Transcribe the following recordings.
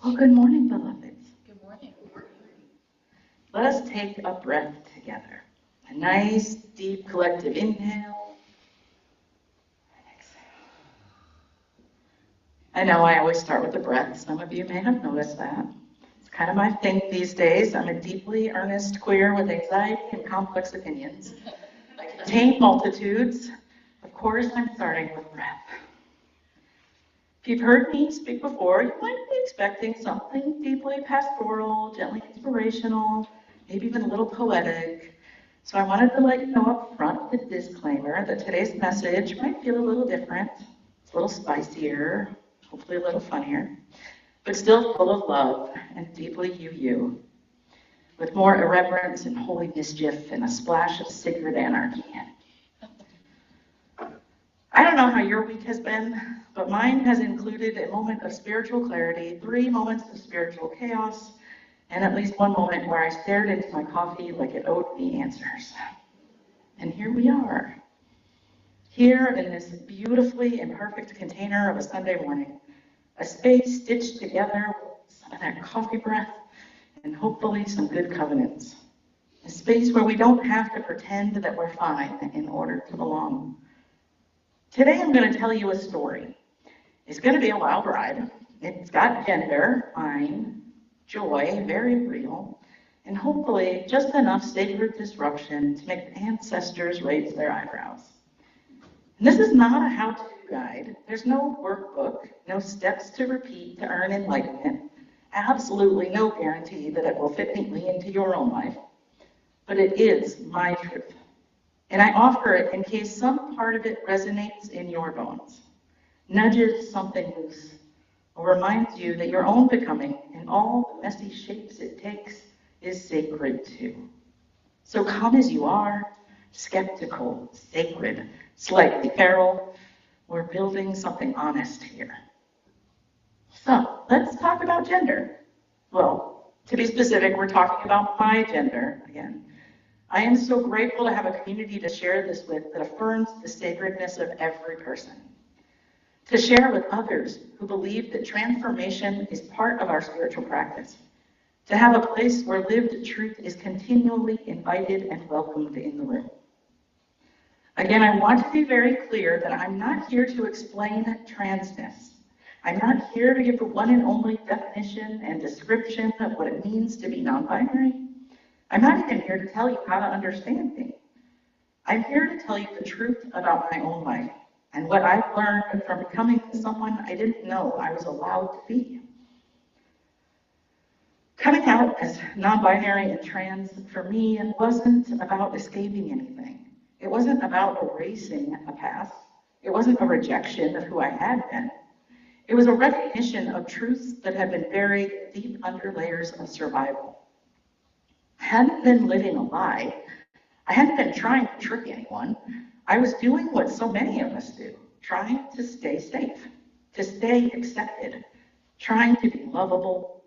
Well, good morning, beloveds. Good morning. Let us take a breath together. A nice, deep, collective inhale and exhale. I know I always start with the breath. Some of you may have noticed that. It's kind of my thing these days. I'm a deeply earnest queer with anxiety and complex opinions. I contain multitudes. Of course, I'm starting with breath. If you've heard me speak before, you might be expecting something deeply pastoral, gently inspirational, maybe even a little poetic. So I wanted to let you know up front with a disclaimer that today's message might feel a little different. It's a little spicier, hopefully a little funnier, but still full of love and deeply you, with more irreverence and holy mischief and a splash of sacred anarchy. I don't know how your week has been, but mine has included a moment of spiritual clarity, 3 moments of spiritual chaos, and at least 1 moment where I stared into my coffee like it owed me answers. And here we are, here in this beautifully imperfect container of a Sunday morning, a space stitched together with some of that coffee breath and hopefully some good covenants. A space where we don't have to pretend that we're fine in order to belong. Today I'm going to tell you a story. It's going to be a wild ride. It's got gender, mine, joy, very real, and hopefully just enough sacred disruption to make the ancestors raise their eyebrows. And this is not a how-to guide. There's no workbook, no steps to repeat to earn enlightenment, absolutely no guarantee that it will fit neatly into your own life. But it is my truth. And I offer it in case some part of it resonates in your bones, nudges something loose, or reminds you that your own becoming, in all the messy shapes it takes, is sacred too. So come as you are, skeptical, sacred, slightly feral. We're building something honest here. So let's talk about gender. Well, to be specific, we're talking about my gender again. I am so grateful to have a community to share this with that affirms the sacredness of every person. To share with others who believe that transformation is part of our spiritual practice. To have a place where lived truth is continually invited and welcomed in the room. Again, I want to be very clear that I'm not here to explain transness. I'm not here to give the one and only definition and description of what it means to be non-binary. I'm not even here to tell you how to understand me. I'm here to tell you the truth about my own life and what I've learned from becoming someone I didn't know I was allowed to be. Coming out as non-binary and trans for me wasn't about escaping anything. It wasn't about erasing a past. It wasn't a rejection of who I had been. It was a recognition of truths that had been buried deep under layers of survival. I hadn't been living a lie. I hadn't been trying to trick anyone. I was doing what so many of us do, trying to stay safe, to stay accepted, trying to be lovable,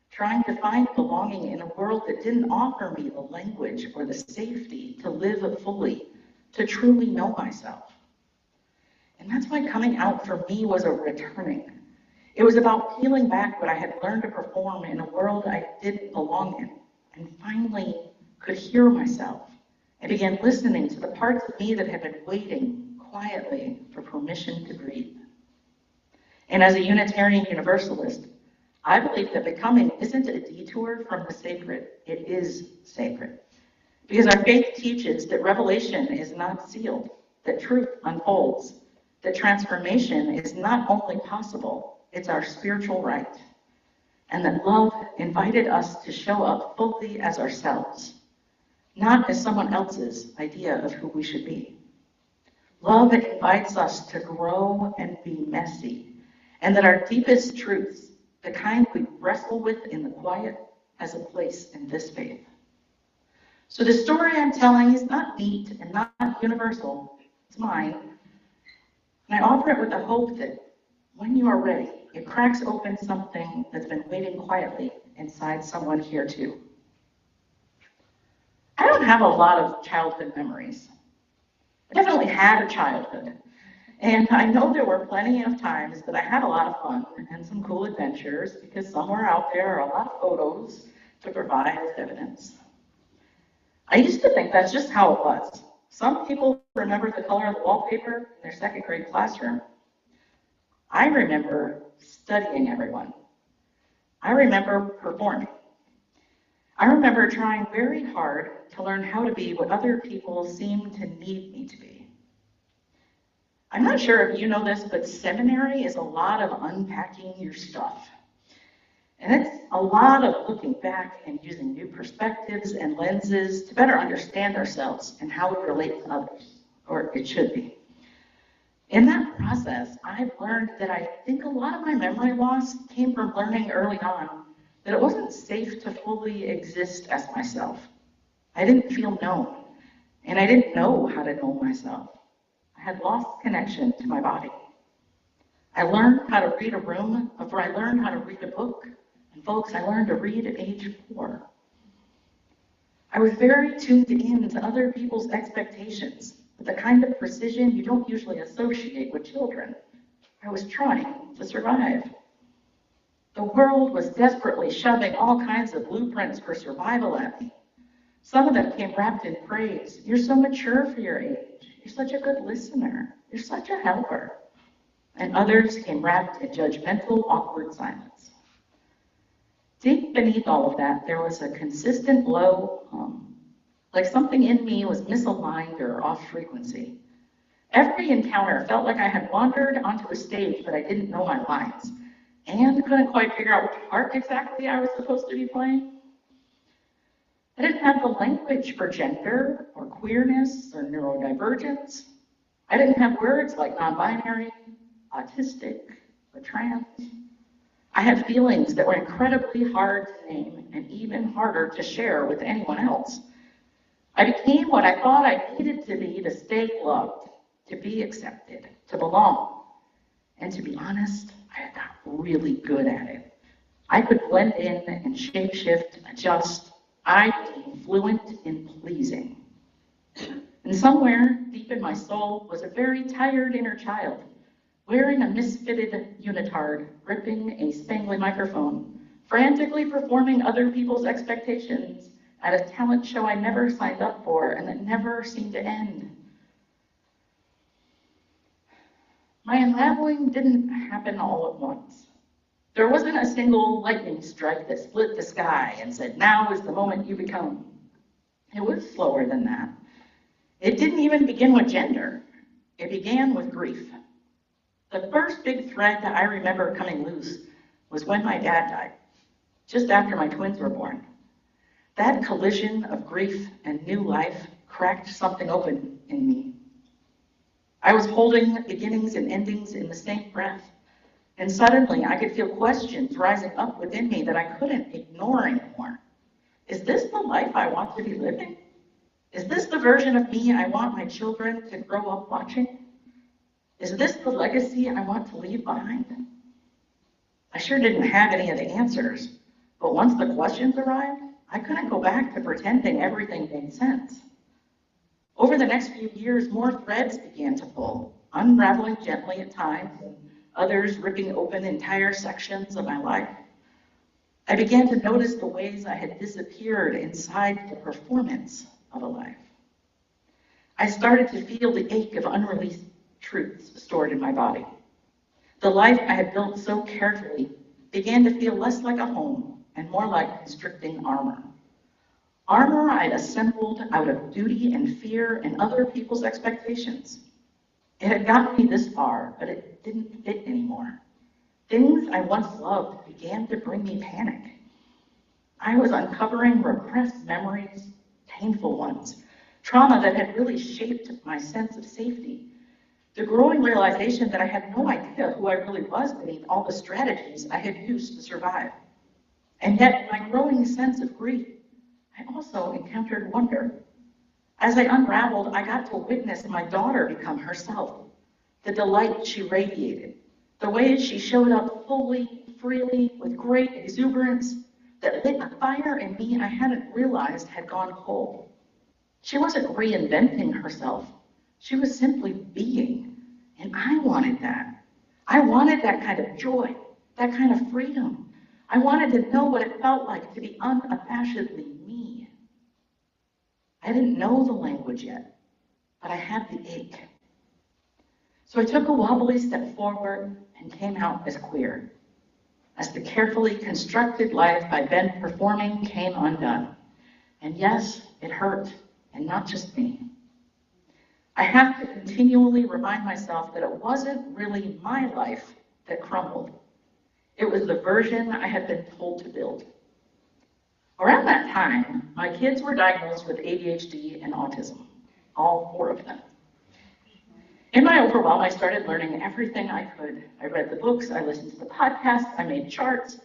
trying to find belonging in a world that didn't offer me the language or the safety to live fully, to truly know myself. And that's why coming out for me was a returning. It was about peeling back what I had learned to perform in a world I didn't belong in, and finally could hear myself and began listening to the parts of me that had been waiting quietly for permission to breathe. And as a Unitarian Universalist, I believe that becoming isn't a detour from the sacred, it is sacred. Because our faith teaches that revelation is not sealed, that truth unfolds, that transformation is not only possible, it's our spiritual right. And that love invited us to show up fully as ourselves, not as someone else's idea of who we should be. Love invites us to grow and be messy, and that our deepest truths, the kind we wrestle with in the quiet, has a place in this faith. So the story I'm telling is not neat and not universal, it's mine. And I offer it with the hope that when you are ready, it cracks open something that's been waiting quietly inside someone here too. I don't have a lot of childhood memories. I definitely had a childhood. And I know there were plenty of times that I had a lot of fun and some cool adventures because somewhere out there are a lot of photos to provide as evidence. I used to think that's just how it was. Some people remember the color of the wallpaper in their second grade classroom. I remember studying everyone. I remember performing. I remember trying very hard to learn how to be what other people seem to need me to be. I'm not sure if you know this, but seminary is a lot of unpacking your stuff. And it's a lot of looking back and using new perspectives and lenses to better understand ourselves and how we relate to others, or it should be. In that process, I've learned that I think a lot of my memory loss came from learning early on that it wasn't safe to fully exist as myself. I didn't feel known, and I didn't know how to know myself. I had lost connection to my body. I learned how to read a room before I learned how to read a book. And folks, I learned to read at age 4. I was very tuned in to other people's expectations with the kind of precision you don't usually associate with children. I was trying to survive. The world was desperately shoving all kinds of blueprints for survival at me. Some of them came wrapped in praise. You're so mature for your age. You're such a good listener. You're such a helper. And others came wrapped in judgmental, awkward silence. Deep beneath all of that, there was a consistent low hum, like something in me was misaligned or off frequency. Every encounter felt like I had wandered onto a stage, but I didn't know my lines, and couldn't quite figure out which part exactly I was supposed to be playing. I didn't have the language for gender, or queerness, or neurodivergence. I didn't have words like non-binary, autistic, or trans. I had feelings that were incredibly hard to name and even harder to share with anyone else. I became what I thought I needed to be to stay loved, to be accepted, to belong. And to be honest, I got really good at it. I could blend in and shape-shift, adjust. I became fluent in pleasing. And somewhere deep in my soul was a very tired inner child, wearing a misfitted unitard, gripping a spangly microphone, frantically performing other people's expectations at a talent show I never signed up for and that never seemed to end. My unraveling didn't happen all at once. There wasn't a single lightning strike that split the sky and said, now is the moment you become. It was slower than that. It didn't even begin with gender. It began with grief. The first big thread that I remember coming loose was when my dad died, just after my twins were born. That collision of grief and new life cracked something open in me. I was holding beginnings and endings in the same breath, and suddenly I could feel questions rising up within me that I couldn't ignore anymore. Is this the life I want to be living? Is this the version of me I want my children to grow up watching? Is this the legacy I want to leave behind? I sure didn't have any of the answers, but once the questions arrived, I couldn't go back to pretending everything made sense. Over the next few years, more threads began to pull, unraveling gently at times, and others ripping open entire sections of my life. I began to notice the ways I had disappeared inside the performance of a life. I started to feel the ache of unreleased truths stored in my body. The life I had built so carefully began to feel less like a home and more like constricting armor. Armor I'd assembled out of duty and fear and other people's expectations. It had gotten me this far, but it didn't fit anymore. Things I once loved began to bring me panic. I was uncovering repressed memories, painful ones, trauma that had really shaped my sense of safety. The growing realization that I had no idea who I really was beneath all the strategies I had used to survive. And yet, my growing sense of grief, I also encountered wonder. As I unraveled, I got to witness my daughter become herself, the delight she radiated, the ways she showed up fully, freely, with great exuberance that lit a fire in me I hadn't realized had gone cold. She wasn't reinventing herself. She was simply being. And I wanted that. I wanted that kind of joy, that kind of freedom. I wanted to know what it felt like to be unabashedly me. I didn't know the language yet, but I had the ache. So I took a wobbly step forward and came out as queer, as the carefully constructed life I'd been performing came undone. And yes, it hurt, and not just me. I have to continually remind myself that it wasn't really my life that crumbled. It was the version I had been told to build. Around that time, my kids were diagnosed with ADHD and autism, all 4 of them. In my overwhelm, I started learning everything I could. I read the books, I listened to the podcasts, I made charts,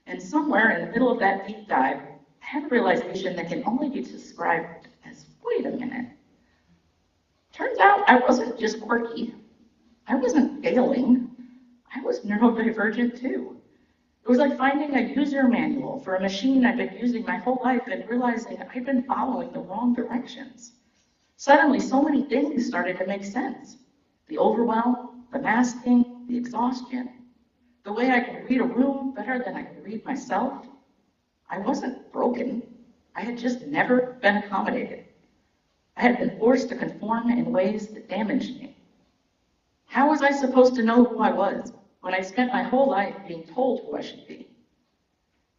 and somewhere in the middle of that deep dive, I had a realization that can only be described as, wait a minute. Turns out I wasn't just quirky. I wasn't failing. I was neurodivergent too. It was like finding a user manual for a machine I'd been using my whole life and realizing I'd been following the wrong directions. Suddenly, so many things started to make sense. The overwhelm, the masking, the exhaustion, the way I could read a room better than I could read myself. I wasn't broken. I had just never been accommodated. I had been forced to conform in ways that damaged me. How was I supposed to know who I was when I spent my whole life being told who I should be?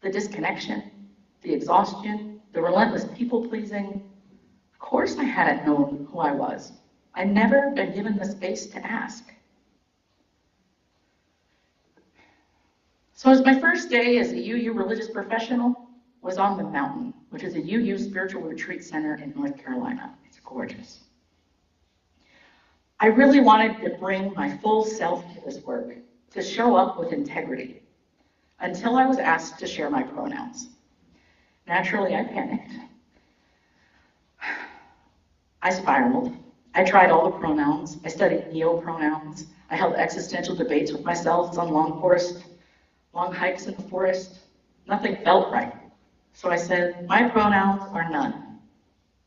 The disconnection, the exhaustion, the relentless people-pleasing. Of course I hadn't known who I was. I'd never been given the space to ask. So as my first day as a UU religious professional was on the mountain, which is a UU spiritual retreat center in North Carolina. It's gorgeous. I really wanted to bring my full self to this work, to show up with integrity, until I was asked to share my pronouns. Naturally, I panicked. I spiraled. I tried all the pronouns. I studied neo-pronouns. I held existential debates with myself on long hikes in the forest. Nothing felt right. So I said, my pronouns are none.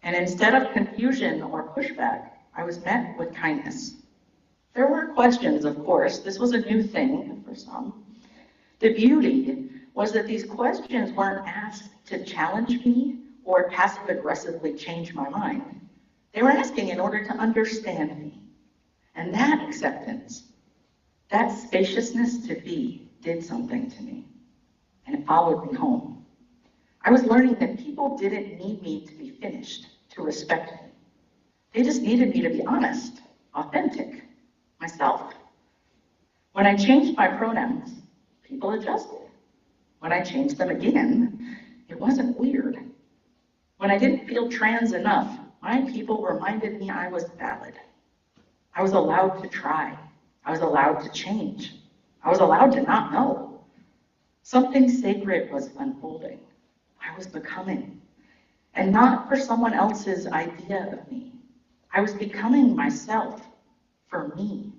And instead of confusion or pushback, I was met with kindness. There were questions, of course. This was a new thing for some. The beauty was that these questions weren't asked to challenge me or passive-aggressively change my mind. They were asking in order to understand me. And that acceptance, that spaciousness to be, did something to me. And it followed me home. I was learning that people didn't need me to be finished, to respect me. They just needed me to be honest, authentic, myself. When I changed my pronouns, people adjusted. When I changed them again, it wasn't weird. When I didn't feel trans enough, my people reminded me I was valid. I was allowed to try. I was allowed to change. I was allowed to not know. Something sacred was unfolding. I was becoming. And not for someone else's idea of me. I was becoming myself for me.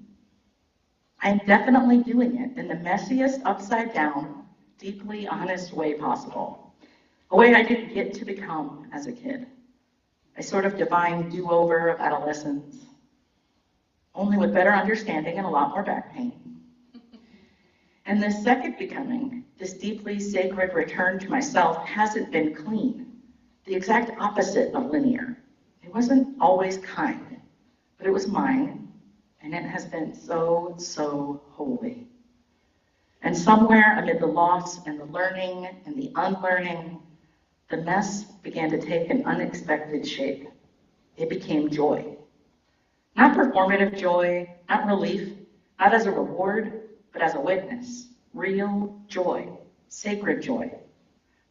I'm definitely doing it in the messiest, upside down, deeply honest way possible. A way I didn't get to become as a kid. A sort of divine do-over of adolescence, only with better understanding and a lot more back pain. And this second becoming, this deeply sacred return to myself, hasn't been clean, the exact opposite of linear. It wasn't always kind, but it was mine, and it has been so, so holy. And somewhere amid the loss and the learning and the unlearning, the mess began to take an unexpected shape. It became joy. Not performative joy, not relief, not as a reward, but as a witness. Real joy, sacred joy.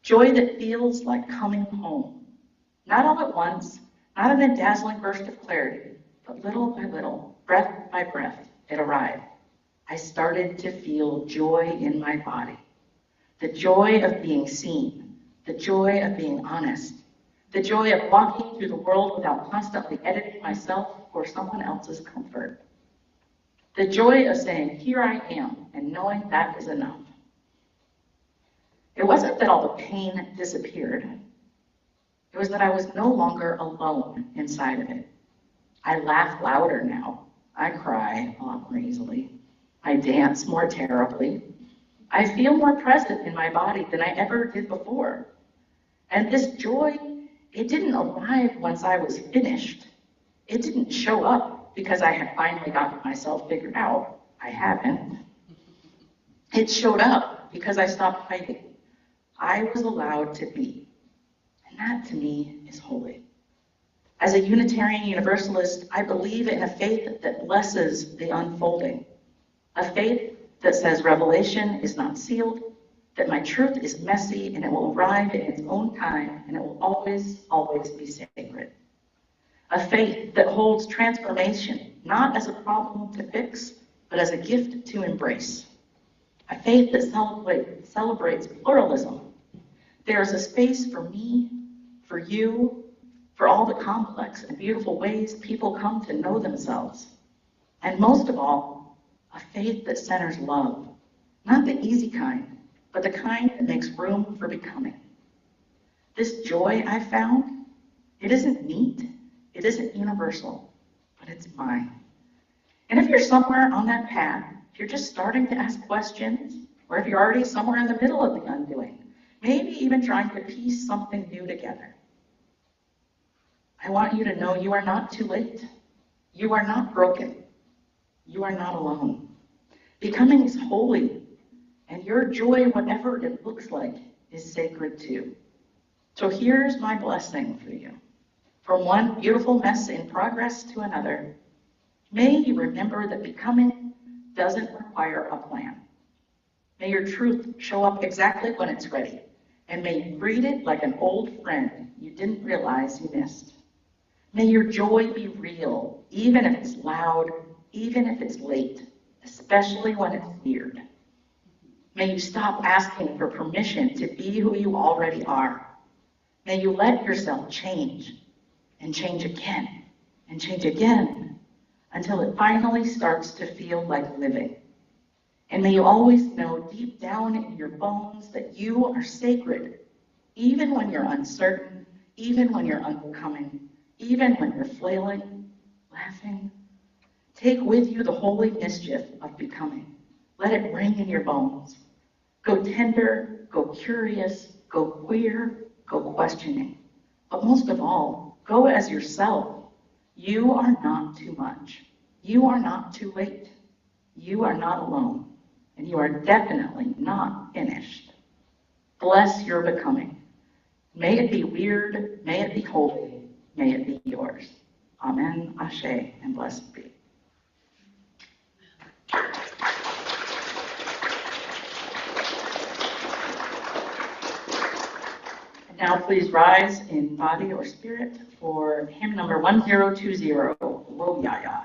Joy that feels like coming home. Not all at once, not in a dazzling burst of clarity, but little by little, breath by breath, it arrived. I started to feel joy in my body. The joy of being seen, the joy of being honest, the joy of walking through the world without constantly editing myself for someone else's comfort. The joy of saying, here I am, and knowing that is enough. It wasn't that all the pain disappeared. It was that I was no longer alone inside of it. I laugh louder now. I cry a lot more easily. I dance more terribly. I feel more present in my body than I ever did before. And this joy, it didn't arrive once I was finished. It didn't show up because I had finally gotten myself figured out. I haven't. It showed up because I stopped fighting. I was allowed to be. And that, to me, is holy. As a Unitarian Universalist, I believe in a faith that blesses the unfolding. A faith that says revelation is not sealed, that my truth is messy and it will arrive in its own time and it will always, always be sacred. A faith that holds transformation not as a problem to fix, but as a gift to embrace. A faith that celebrates pluralism. There is a space for me, for you, for all the complex and beautiful ways people come to know themselves. And most of all, a faith that centers love. Not the easy kind, but the kind that makes room for becoming. This joy I found, it isn't neat, it isn't universal, but it's mine. And if you're somewhere on that path, if you're just starting to ask questions, or if you're already somewhere in the middle of the undoing, maybe even trying to piece something new together, I want you to know you are not too late. You are not broken. You are not alone. Becoming is holy, and your joy, whatever it looks like, is sacred too. So here's my blessing for you. From one beautiful mess in progress to another, may you remember that becoming doesn't require a plan. May your truth show up exactly when it's ready, and may you greet it like an old friend you didn't realize you missed. May your joy be real, even if it's loud, even if it's late, especially when it's weird. May you stop asking for permission to be who you already are. May you let yourself change, and change again, and change again, until it finally starts to feel like living. And may you always know deep down in your bones that you are sacred, even when you're uncertain, even when you're unbecoming, even when you're flailing, laughing. Take with you the holy mischief of becoming. Let it ring in your bones. Go tender, go curious, go queer, go questioning. But most of all, go as yourself. You are not too much. You are not too late. You are not alone. And you are definitely not finished. Bless your becoming. May it be weird, may it be holy, may it be yours. Amen, Ashe, and blessed be. And now please rise in body or spirit for hymn number 1020, Wo Ya Ya.